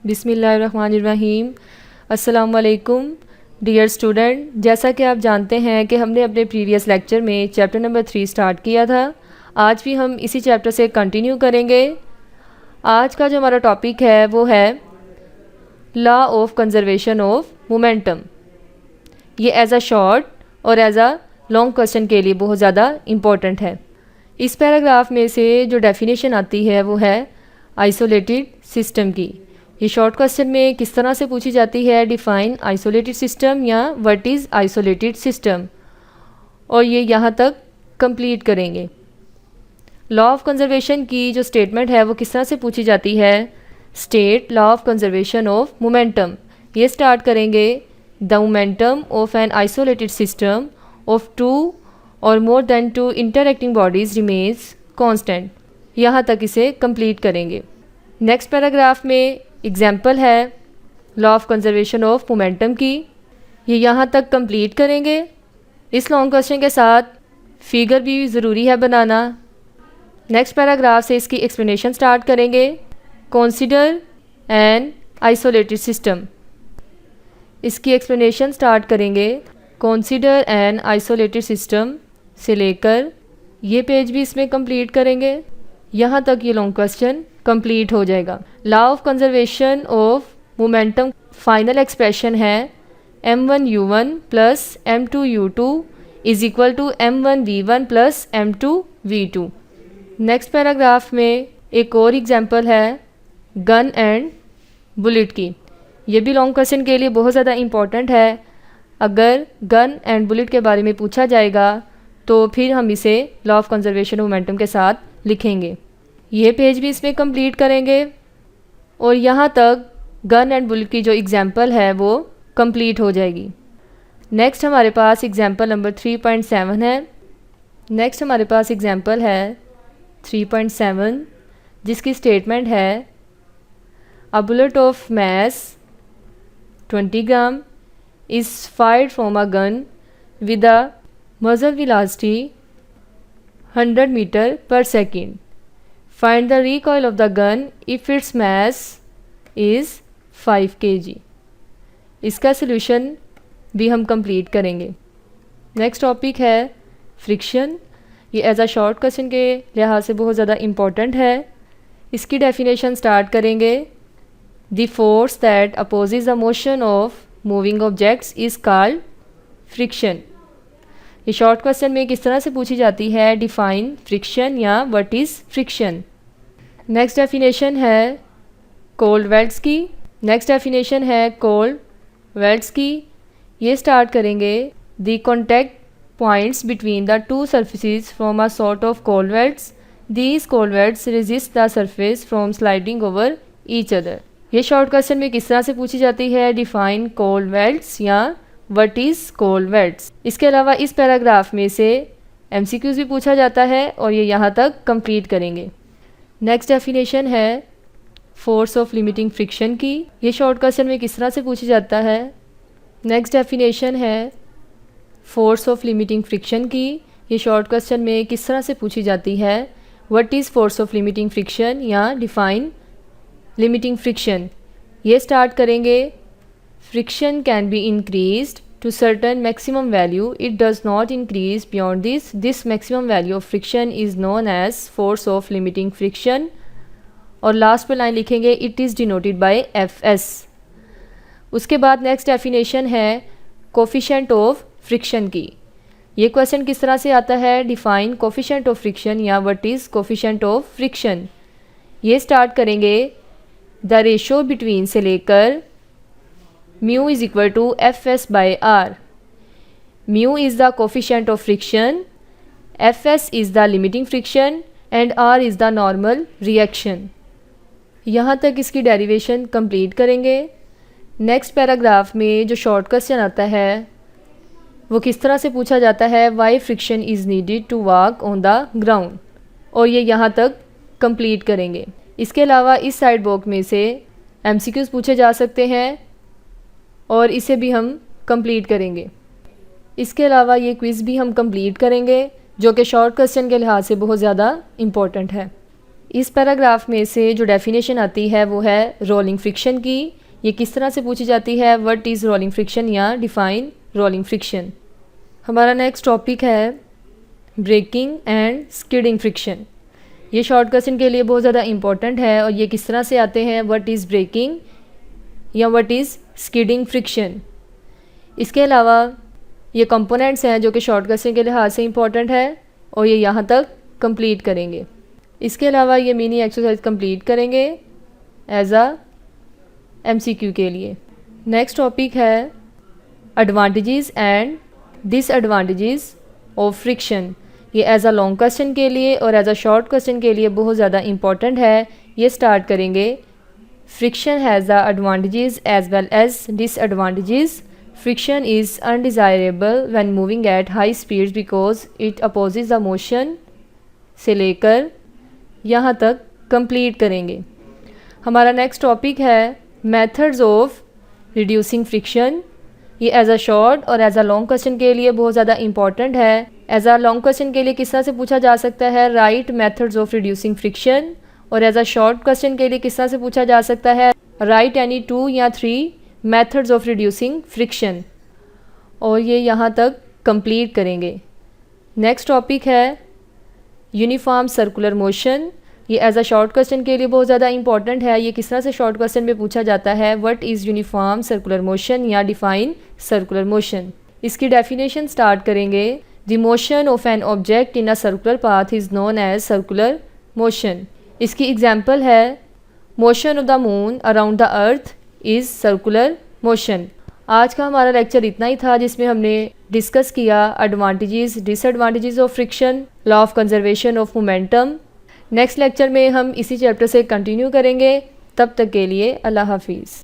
बिस्मिल्लाहिर्रहमानिर्रहीम। अस्सलाम वालेकुम डियर स्टूडेंट, जैसा कि आप जानते हैं कि हमने अपने प्रीवियस लेक्चर में चैप्टर नंबर 3 स्टार्ट किया था। आज भी हम इसी चैप्टर से कंटिन्यू करेंगे। आज का जो हमारा टॉपिक है वो है law of conservation of momentum. ये एज अ शॉर्ट और एज अ लॉन्ग क्वेश्चन के लिए बहुत ज़्यादा इम्पॉर्टेंट है। इस पैराग्राफ में से जो डेफिनेशन आती है वो है आइसोलेटेड सिस्टम की। ये शॉर्ट क्वेश्चन में किस तरह से पूछी जाती है, डिफाइन आइसोलेटेड सिस्टम या व्हाट इज़ आइसोलेटेड सिस्टम, और ये यहाँ तक कंप्लीट करेंगे। लॉ ऑफ कंजर्वेशन की जो स्टेटमेंट है वो किस तरह से पूछी जाती है, state law of conservation of momentum. ये स्टार्ट करेंगे, the momentum of an isolated system of two और more than two interacting bodies remains constant. यहाँ तक इसे कंप्लीट करेंगे। नेक्स्ट पैराग्राफ में एग्जाम्पल है law of conservation of momentum की, ये यहाँ तक कंप्लीट करेंगे। इस लॉन्ग क्वेश्चन के साथ फिगर भी ज़रूरी है बनाना। नेक्स्ट पैराग्राफ से इसकी एक्सप्लेनेशन स्टार्ट करेंगे। कंसीडर एन आइसोलेटेड सिस्टम, इसकी एक्सप्लेनेशन स्टार्ट करेंगे। कंसीडर एन आइसोलेटेड सिस्टम से लेकर ये पेज भी इसमें कंप्लीट करेंगे। यहाँ तक ये लॉन्ग क्वेश्चन कंप्लीट हो जाएगा। Law of conservation of momentum final expression है m1u1 plus m2u2 is equal to m1v1 plus m2v2। Next paragraph में एक और एग्जांपल है गन एंड बुलेट की। ये भी लॉन्ग क्वेश्चन के लिए बहुत ज़्यादा इम्पॉर्टेंट है। अगर गन एंड बुलेट के बारे में पूछा जाएगा तो फिर हम इसे law of conservation of momentum के साथ लिखेंगे। ये पेज भी इसमें कंप्लीट करेंगे और यहाँ तक गन एंड बुलेट की जो एग्जांपल है वो कंप्लीट हो जाएगी। नेक्स्ट हमारे पास एग्जांपल नंबर 3.7 है। नेक्स्ट हमारे पास एग्जांपल है 3.7 जिसकी स्टेटमेंट है a bullet of mass 20 gram is fired from a gun with a muzzle velocity 100 मीटर पर सेकेंड। Find the recoil of the gun if its mass is 5 kg। इसका सलूशन भी हम कंप्लीट करेंगे। नेक्स्ट टॉपिक है फ्रिक्शन। ये एज अ शॉर्ट क्वेश्चन के लिहाज से बहुत ज़्यादा इम्पॉर्टेंट है। इसकी डेफिनेशन स्टार्ट करेंगे। The force that opposes the motion of moving objects is called friction. ये शॉर्ट क्वेश्चन में किस तरह से पूछी जाती है, डिफाइन फ्रिक्शन या what is friction. Next definition है कोल्ड वेल्ड्स की। नेक्स्ट डेफिनेशन है कोल्ड वेल्ड्स की। ये स्टार्ट करेंगे the contact points between the two surfaces from a sort of cold welds. These cold welds resist the surface from sliding over each other. ये short question में किस तरह से पूछी जाती है, डिफाइन कोल्ड वेल्ड्स या व्हाट इज़ कोल्ड वेल्ड्स। इसके अलावा इस पैराग्राफ में से MCQs भी पूछा जाता है और ये यहाँ तक कंप्लीट करेंगे। नेक्स्ट डेफिनेशन है फोर्स ऑफ लिमिटिंग फ्रिक्शन की। ये शॉर्ट क्वेश्चन में किस तरह से पूछा जाता है। नेक्स्ट डेफिनेशन है फोर्स ऑफ लिमिटिंग फ्रिक्शन की। ये शॉर्ट क्वेश्चन में किस तरह से पूछी जाती है, what is force of limiting friction या डिफाइन लिमिटिंग फ्रिक्शन। ये स्टार्ट करेंगे friction can be increased to certain maximum value. It does not increase beyond this. This maximum value of friction is known as force of limiting friction। और last पे line लिखेंगे it is denoted by Fs। उसके बाद next definition है coefficient of friction की। ये question किस तरह से आता है, डिफाइन कोफिशिएंट ऑफ फ्रिक्शन या what is coefficient of friction. ये स्टार्ट करेंगे द रेशो बिटवीन से लेकर mu is equal to Fs by R। mu is the coefficient of friction, Fs is the limiting friction and R is the normal reaction। यहाँ तक इसकी derivation complete करेंगे। Next paragraph में जो short question आता है वो किस तरह से पूछा जाता है, why friction is needed to walk on the ground, और ये यहाँ तक कंप्लीट करेंगे। इसके अलावा इस साइड बॉक्स में से MCQs पूछे जा सकते हैं और इसे भी हम कंप्लीट करेंगे। इसके अलावा ये क्विज़ भी हम कंप्लीट करेंगे जो कि शॉर्ट क्वेश्चन के लिहाज से बहुत ज़्यादा इम्पॉर्टेंट है। इस पैराग्राफ में से जो डेफिनेशन आती है वो है रोलिंग फ्रिक्शन की। ये किस तरह से पूछी जाती है, व्हाट इज़ रोलिंग फ्रिक्शन या डिफ़ाइन रोलिंग फ्रिक्शन। हमारा नेक्स्ट टॉपिक है ब्रेकिंग एंड स्किडिंग फ्रिक्शन। ये शॉर्ट क्वेश्चन के लिए बहुत ज़्यादा इंपॉर्टेंट है और ये किस तरह से आते हैं, व्हाट इज़ ब्रेकिंग या व्हाट इज़ स्किडिंग फ्रिक्शन। इसके अलावा ये कंपोनेंट्स हैं जो कि शॉर्ट क्वेश्चन के लिहाज से इंपॉर्टेंट है और ये यहाँ तक कंप्लीट करेंगे। इसके अलावा ये मिनी एक्सरसाइज कंप्लीट करेंगे एज अ MCQ के लिए। नेक्स्ट टॉपिक है advantages and disadvantages of friction. ये एज अ लॉन्ग क्वेश्चन के लिए और एज अ शॉर्ट क्वेश्चन के लिए बहुत ज़्यादा इंपॉर्टेंट है। ये स्टार्ट करेंगे, friction has the advantages as well as disadvantages. Friction is undesirable when moving at high speeds because it opposes the motion से लेकर यहाँ तक कंप्लीट करेंगे। हमारा नेक्स्ट टॉपिक है मेथड्स ऑफ रिड्यूसिंग फ्रिक्शन। ये एज अ शॉर्ट और as a long question के लिए बहुत ज़्यादा इंपॉर्टेंट है। एज अ लॉन्ग क्वेश्चन के लिए किस तरह से पूछा जा सकता है, right methods of reducing friction, और एज अ शॉर्ट क्वेश्चन के लिए किस तरह से पूछा जा सकता है, राइट एनी 2 या 3 मेथड्स ऑफ रिड्यूसिंग फ्रिक्शन, और ये यहाँ तक कंप्लीट करेंगे। नेक्स्ट टॉपिक है यूनिफॉर्म सर्कुलर मोशन। ये एज अ शॉर्ट क्वेश्चन के लिए बहुत ज़्यादा इंपॉर्टेंट है। ये किस तरह से शॉर्ट क्वेश्चन में पूछा जाता है, what is uniform circular motion या डिफाइन सर्कुलर मोशन। इसकी डेफिनेशन स्टार्ट करेंगे, the motion of an object in a circular path is known as circular motion. इसकी एग्जाम्पल है motion of the moon around the earth is circular motion. आज का हमारा lecture इतना ही था जिसमें हमने डिस्कस किया advantages disadvantages of friction, law of conservation of momentum. Next lecture में हम इसी चैप्टर से कंटिन्यू करेंगे। तब तक के लिए अल्लाह हाफिज़।